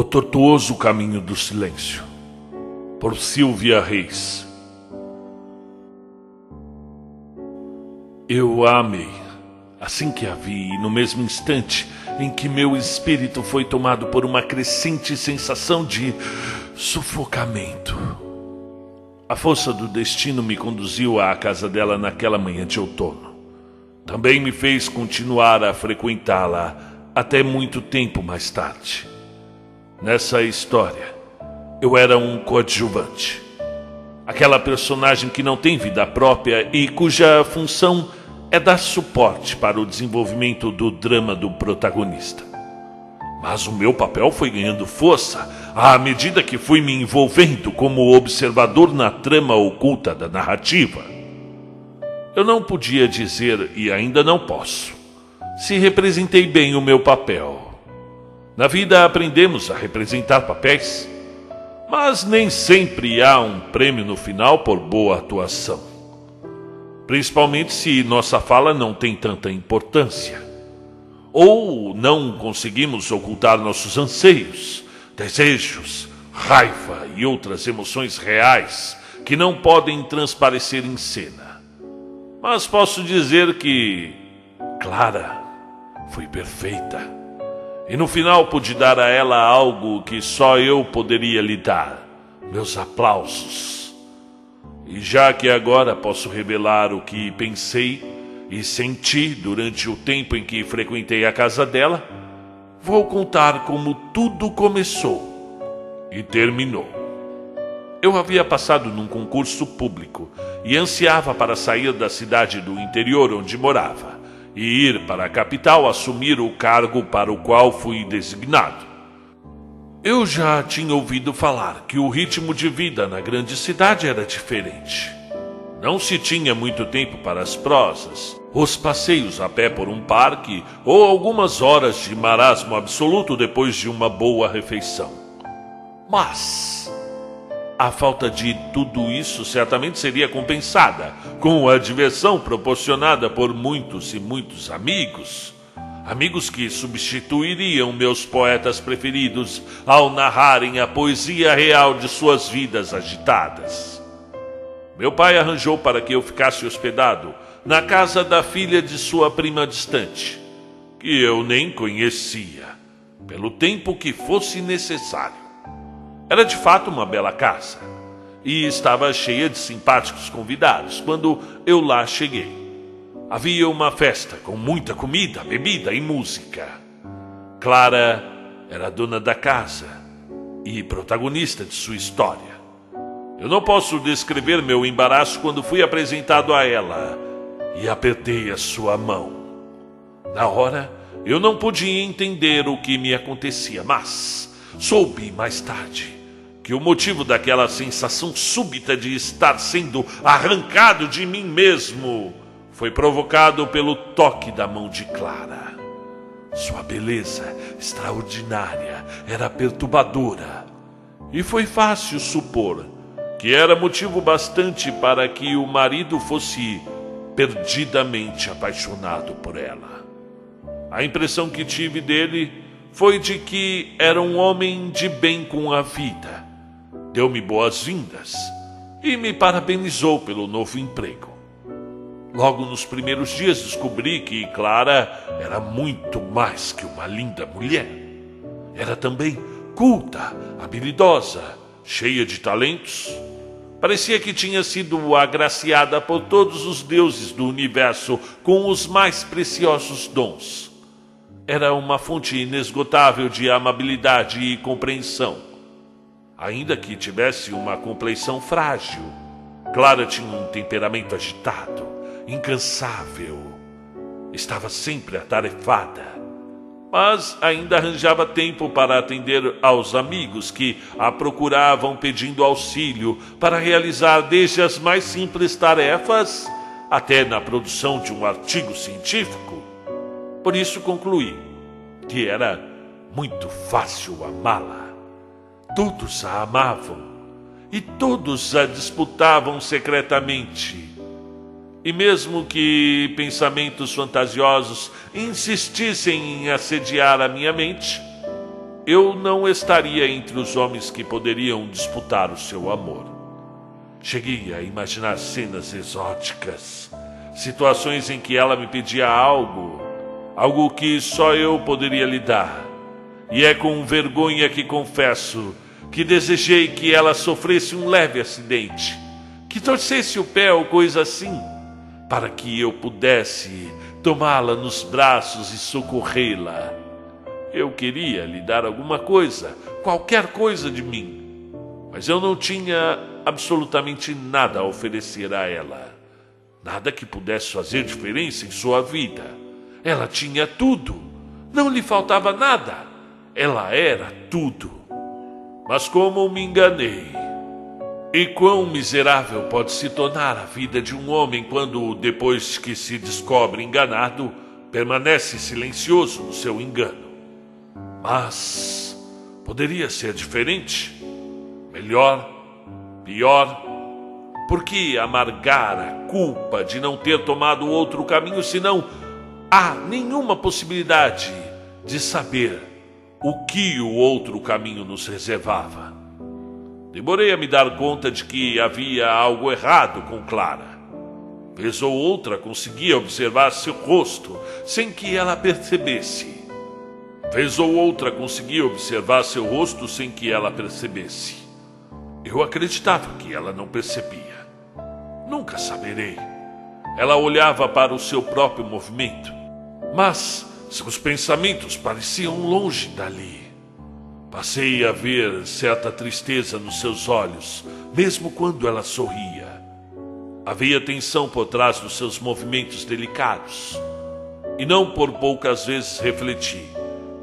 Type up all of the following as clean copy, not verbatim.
O Tortuoso Caminho do Silêncio, por Silvia Reis. Eu a amei, assim que a vi, e no mesmo instante em que meu espírito foi tomado por uma crescente sensação de sufocamento. A força do destino me conduziu à casa dela naquela manhã de outono. Também me fez continuar a frequentá-la até muito tempo mais tarde. Nessa história, eu era um coadjuvante. Aquela personagem que não tem vida própria e cuja função é dar suporte para o desenvolvimento do drama do protagonista. Mas o meu papel foi ganhando força à medida que fui me envolvendo como observador na trama oculta da narrativa. Eu não podia dizer, e ainda não posso, se representei bem o meu papel. Na vida aprendemos a representar papéis, mas nem sempre há um prêmio no final por boa atuação. Principalmente se nossa fala não tem tanta importância. Ou não conseguimos ocultar nossos anseios, desejos, raiva e outras emoções reais que não podem transparecer em cena. Mas posso dizer que Clara foi perfeita. E no final pude dar a ela algo que só eu poderia lhe dar: meus aplausos. E já que agora posso revelar o que pensei e senti durante o tempo em que frequentei a casa dela, vou contar como tudo começou e terminou. Eu havia passado num concurso público e ansiava para sair da cidade do interior onde morava e ir para a capital assumir o cargo para o qual fui designado. Eu já tinha ouvido falar que o ritmo de vida na grande cidade era diferente. Não se tinha muito tempo para as prosas, os passeios a pé por um parque ou algumas horas de marasmo absoluto depois de uma boa refeição. Mas a falta de tudo isso certamente seria compensada com a diversão proporcionada por muitos e muitos amigos. Amigos que substituiriam meus poetas preferidos ao narrarem a poesia real de suas vidas agitadas. Meu pai arranjou para que eu ficasse hospedado na casa da filha de sua prima distante, que eu nem conhecia, pelo tempo que fosse necessário. Era de fato uma bela casa e estava cheia de simpáticos convidados quando eu lá cheguei. Havia uma festa com muita comida, bebida e música. Clara era dona da casa e protagonista de sua história. Eu não posso descrever meu embaraço quando fui apresentado a ela e apertei a sua mão. Na hora, eu não podia entender o que me acontecia, mas soube mais tarde que o motivo daquela sensação súbita de estar sendo arrancado de mim mesmo foi provocado pelo toque da mão de Clara. Sua beleza extraordinária era perturbadora, e foi fácil supor que era motivo bastante para que o marido fosse perdidamente apaixonado por ela. A impressão que tive dele foi de que era um homem de bem com a vida. Deu-me boas-vindas e me parabenizou pelo novo emprego. Logo nos primeiros dias descobri que Clara era muito mais que uma linda mulher. Era também culta, habilidosa, cheia de talentos. Parecia que tinha sido agraciada por todos os deuses do universo com os mais preciosos dons. Era uma fonte inesgotável de amabilidade e compreensão. Ainda que tivesse uma compleição frágil, Clara tinha um temperamento agitado, incansável. Estava sempre atarefada, mas ainda arranjava tempo para atender aos amigos que a procuravam pedindo auxílio para realizar desde as mais simples tarefas até na produção de um artigo científico. Por isso concluí que era muito fácil amá-la. Todos a amavam e todos a disputavam secretamente. E mesmo que pensamentos fantasiosos insistissem em assediar a minha mente, eu não estaria entre os homens que poderiam disputar o seu amor. Cheguei a imaginar cenas exóticas, situações em que ela me pedia algo que só eu poderia lhe dar. E é com vergonha que confesso que desejei que ela sofresse um leve acidente, que torcesse o pé ou coisa assim, para que eu pudesse tomá-la nos braços e socorrê-la. Eu queria lhe dar alguma coisa, qualquer coisa de mim, mas eu não tinha absolutamente nada a oferecer a ela. Nada que pudesse fazer diferença em sua vida. Ela tinha tudo, não lhe faltava nada. Ela era tudo. Mas como me enganei. E quão miserável pode se tornar a vida de um homem quando, depois que se descobre enganado, permanece silencioso no seu engano. Mas poderia ser diferente, melhor, pior. Por que amargar a culpa de não ter tomado outro caminho, se não há nenhuma possibilidade de saber o que o outro caminho nos reservava? Demorei a me dar conta de que havia algo errado com Clara. Vez ou outra conseguia observar seu rosto sem que ela percebesse. Vez ou outra conseguia observar seu rosto sem que ela percebesse. Eu acreditava que ela não percebia. Nunca saberei. Ela olhava para o seu próprio movimento, mas seus pensamentos pareciam longe dali. Passei a ver certa tristeza nos seus olhos, mesmo quando ela sorria. Havia tensão por trás dos seus movimentos delicados. E não por poucas vezes refleti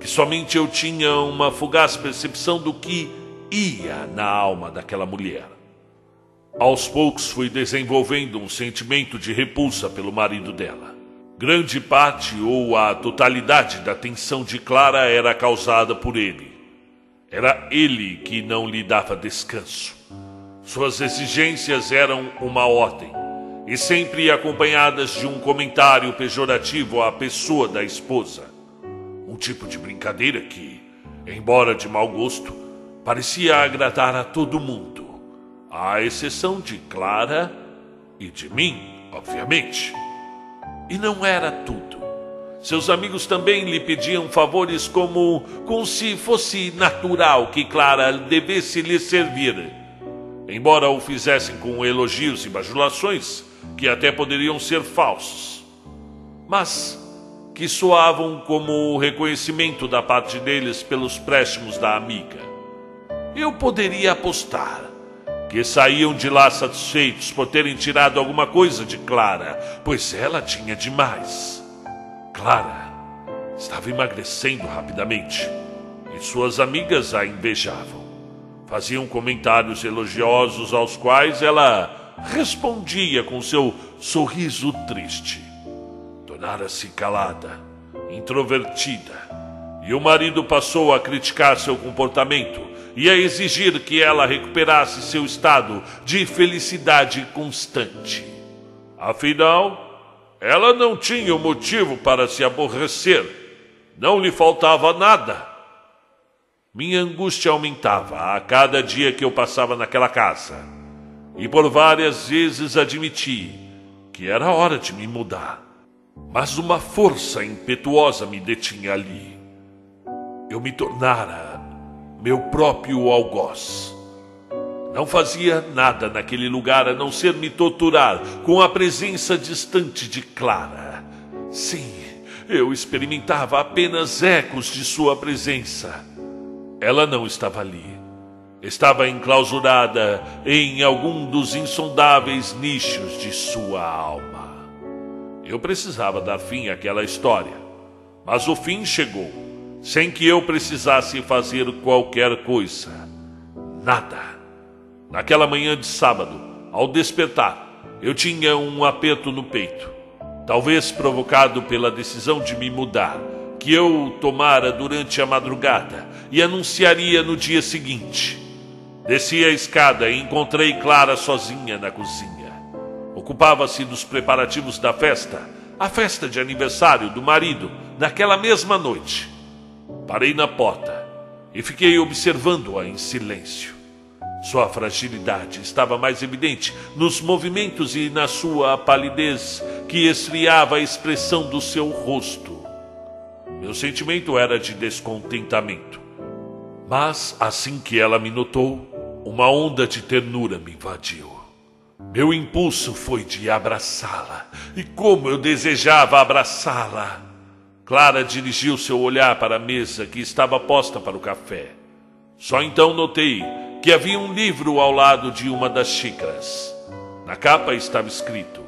que somente eu tinha uma fugaz percepção do que ia na alma daquela mulher. Aos poucos fui desenvolvendo um sentimento de repulsa pelo marido dela. Grande parte ou a totalidade da tensão de Clara era causada por ele. Era ele que não lhe dava descanso. Suas exigências eram uma ordem, e sempre acompanhadas de um comentário pejorativo à pessoa da esposa. Um tipo de brincadeira que, embora de mau gosto, parecia agradar a todo mundo, à exceção de Clara e de mim, obviamente. E não era tudo. Seus amigos também lhe pediam favores como se fosse natural que Clara devesse lhe servir, embora o fizessem com elogios e bajulações que até poderiam ser falsos, mas que soavam como reconhecimento da parte deles pelos préstimos da amiga. Eu poderia apostar que saíam de lá satisfeitos por terem tirado alguma coisa de Clara, pois ela tinha demais. Clara estava emagrecendo rapidamente e suas amigas a invejavam. Faziam comentários elogiosos aos quais ela respondia com seu sorriso triste. Tornara-se calada, introvertida, e o marido passou a criticar seu comportamento e a exigir que ela recuperasse seu estado de felicidade constante. Afinal, ela não tinha motivo para se aborrecer. Não lhe faltava nada. Minha angústia aumentava a cada dia que eu passava naquela casa. E por várias vezes admiti que era hora de me mudar. Mas uma força impetuosa me detinha ali. Eu me tornara meu próprio algoz. Não fazia nada naquele lugar a não ser me torturar com a presença distante de Clara. Sim, eu experimentava apenas ecos de sua presença. Ela não estava ali. Estava enclausurada em algum dos insondáveis nichos de sua alma. Eu precisava dar fim àquela história, mas o fim chegou, sem que eu precisasse fazer qualquer coisa. Nada. Naquela manhã de sábado, ao despertar, eu tinha um aperto no peito, talvez provocado pela decisão de me mudar, que eu tomara durante a madrugada e anunciaria no dia seguinte. Desci a escada e encontrei Clara sozinha na cozinha. Ocupava-se dos preparativos da festa, a festa de aniversário do marido, naquela mesma noite. Parei na porta e fiquei observando-a em silêncio. Sua fragilidade estava mais evidente nos movimentos e na sua palidez, que esfriava a expressão do seu rosto. Meu sentimento era de descontentamento. Mas, assim que ela me notou, uma onda de ternura me invadiu. Meu impulso foi de abraçá-la, e como eu desejava abraçá-la! Clara dirigiu seu olhar para a mesa que estava posta para o café. Só então notei que havia um livro ao lado de uma das xícaras. Na capa estava escrito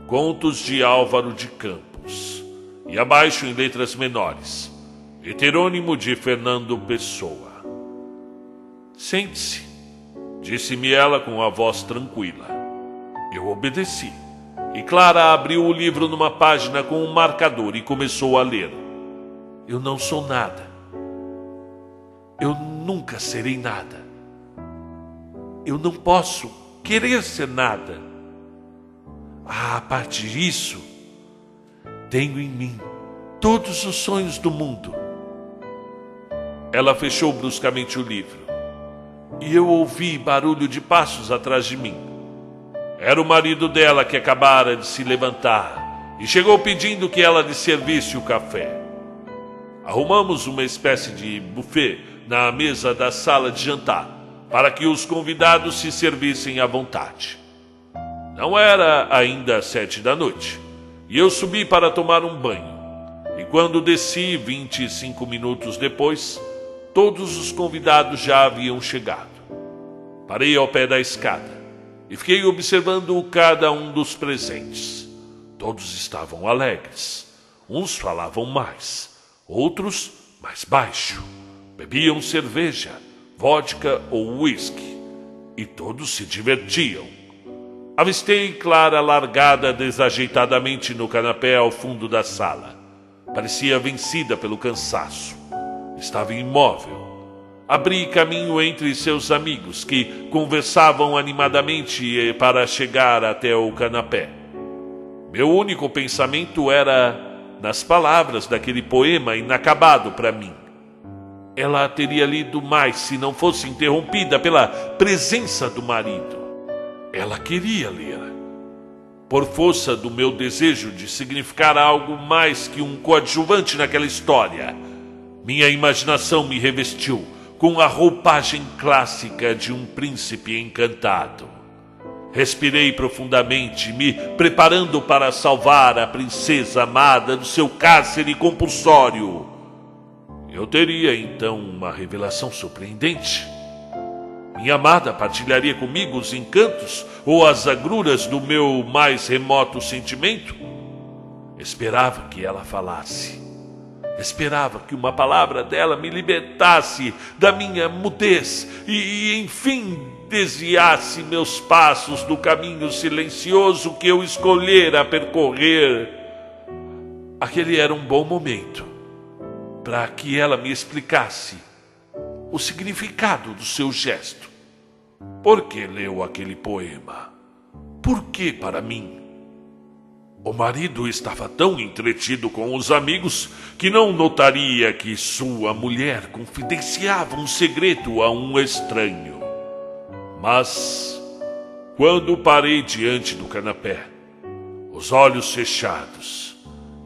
Contos de Álvaro de Campos, e abaixo, em letras menores, Heterônimo de Fernando Pessoa. Sente-se, disse-me ela com a voz tranquila. Eu obedeci, e Clara abriu o livro numa página com um marcador e começou a ler. Eu não sou nada. Eu nunca serei nada. Eu não posso querer ser nada. A partir disso, tenho em mim todos os sonhos do mundo. Ela fechou bruscamente o livro, e eu ouvi barulho de passos atrás de mim. Era o marido dela que acabara de se levantar e chegou pedindo que ela lhe servisse o café. Arrumamos uma espécie de buffet na mesa da sala de jantar, para que os convidados se servissem à vontade. Não era ainda 7 da noite, e eu subi para tomar um banho. E quando desci, 25 minutos depois, todos os convidados já haviam chegado. Parei ao pé da escada e fiquei observando cada um dos presentes. Todos estavam alegres. Uns falavam mais, outros mais baixo. Bebiam cerveja, vodka ou uísque, e todos se divertiam. Avistei Clara largada desajeitadamente no canapé ao fundo da sala. Parecia vencida pelo cansaço. Estava imóvel. Abri caminho entre seus amigos, que conversavam animadamente para chegar até o canapé. Meu único pensamento era nas palavras daquele poema inacabado para mim. Ela teria lido mais se não fosse interrompida pela presença do marido. Ela queria ler. Por força do meu desejo de significar algo mais que um coadjuvante naquela história, minha imaginação me revestiu com a roupagem clássica de um príncipe encantado. Respirei profundamente, me preparando para salvar a princesa amada do seu cárcere compulsório. Eu teria então uma revelação surpreendente. Minha amada partilharia comigo os encantos ou as agruras do meu mais remoto sentimento? Esperava que ela falasse. Esperava que uma palavra dela me libertasse da minha mudez e enfim, desviasse meus passos do caminho silencioso que eu escolhera percorrer. Aquele era um bom momento para que ela me explicasse o significado do seu gesto. Por que leu aquele poema? Por que para mim? O marido estava tão entretido com os amigos que não notaria que sua mulher confidenciava um segredo a um estranho. Mas, quando parei diante do canapé, os olhos fechados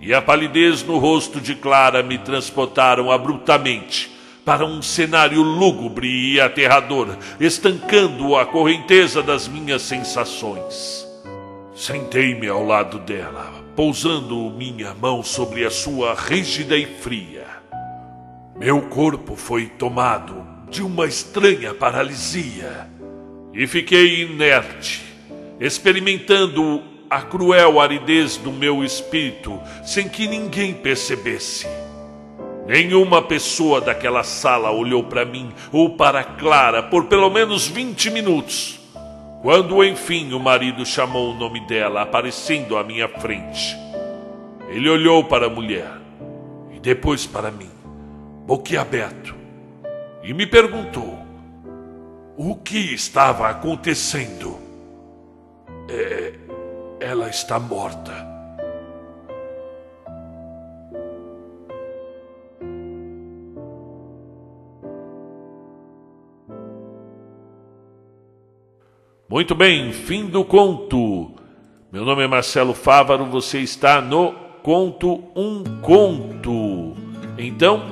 e a palidez no rosto de Clara me transportaram abruptamente para um cenário lúgubre e aterrador, estancando a correnteza das minhas sensações. Sentei-me ao lado dela, pousando minha mão sobre a sua rígida e fria. Meu corpo foi tomado de uma estranha paralisia e fiquei inerte, experimentando a cruel aridez do meu espírito sem que ninguém percebesse. Nenhuma pessoa daquela sala olhou para mim ou para Clara por pelo menos 20 minutos. Quando, enfim, o marido chamou o nome dela, aparecendo à minha frente. Ele olhou para a mulher e depois para mim, boquiaberto, e me perguntou o que estava acontecendo. Ela está morta. Muito bem, fim do conto. Meu nome é Marcelo Fávaro, você está no Conto um Conto. Então,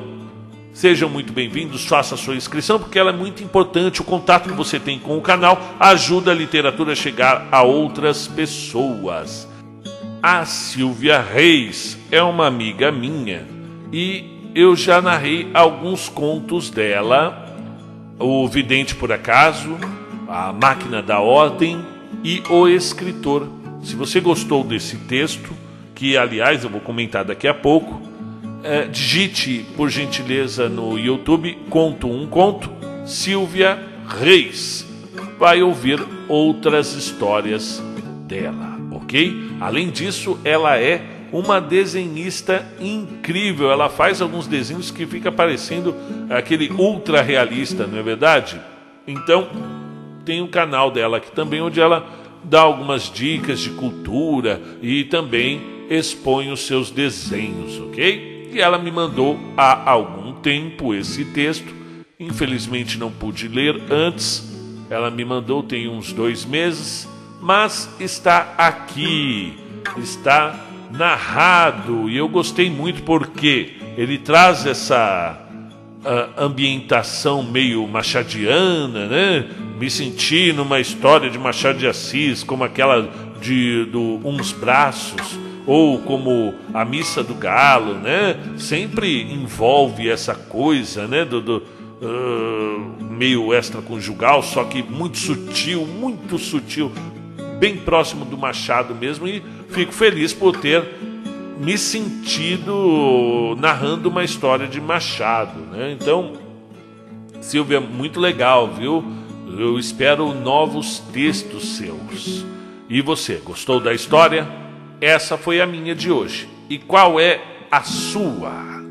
sejam muito bem-vindos, faça a sua inscrição, porque ela é muito importante. O contato que você tem com o canal ajuda a literatura a chegar a outras pessoas. A Silvia Reis é uma amiga minha e eu já narrei alguns contos dela: O Vidente por Acaso, A Máquina da Ordem e O Escritor. Se você gostou desse texto, que aliás eu vou comentar daqui a pouco, digite por gentileza no YouTube Conto um Conto, Silvia Reis. Vai ouvir outras histórias dela, ok? Além disso, ela é uma desenhista incrível. Ela faz alguns desenhos que fica parecendo aquele ultra realista, não é verdade? Então, tem um canal dela aqui também, onde ela dá algumas dicas de cultura e também expõe os seus desenhos, ok? E ela me mandou há algum tempo esse texto. Infelizmente não pude ler antes. Ela me mandou tem uns 2 meses, mas está aqui, está narrado, e eu gostei muito porque ele traz essa ambientação meio machadiana, né? Me senti numa história de Machado de Assis, como aquela do Uns Braços, ou como a Missa do Galo, né? Sempre envolve essa coisa, né? Meio extraconjugal, só que muito sutil, bem próximo do Machado mesmo, e fico feliz por ter me sentido narrando uma história de Machado, né? Então, Silvia, muito legal, viu? Eu espero novos textos seus. E você, gostou da história? Essa foi a minha de hoje. E qual é a sua?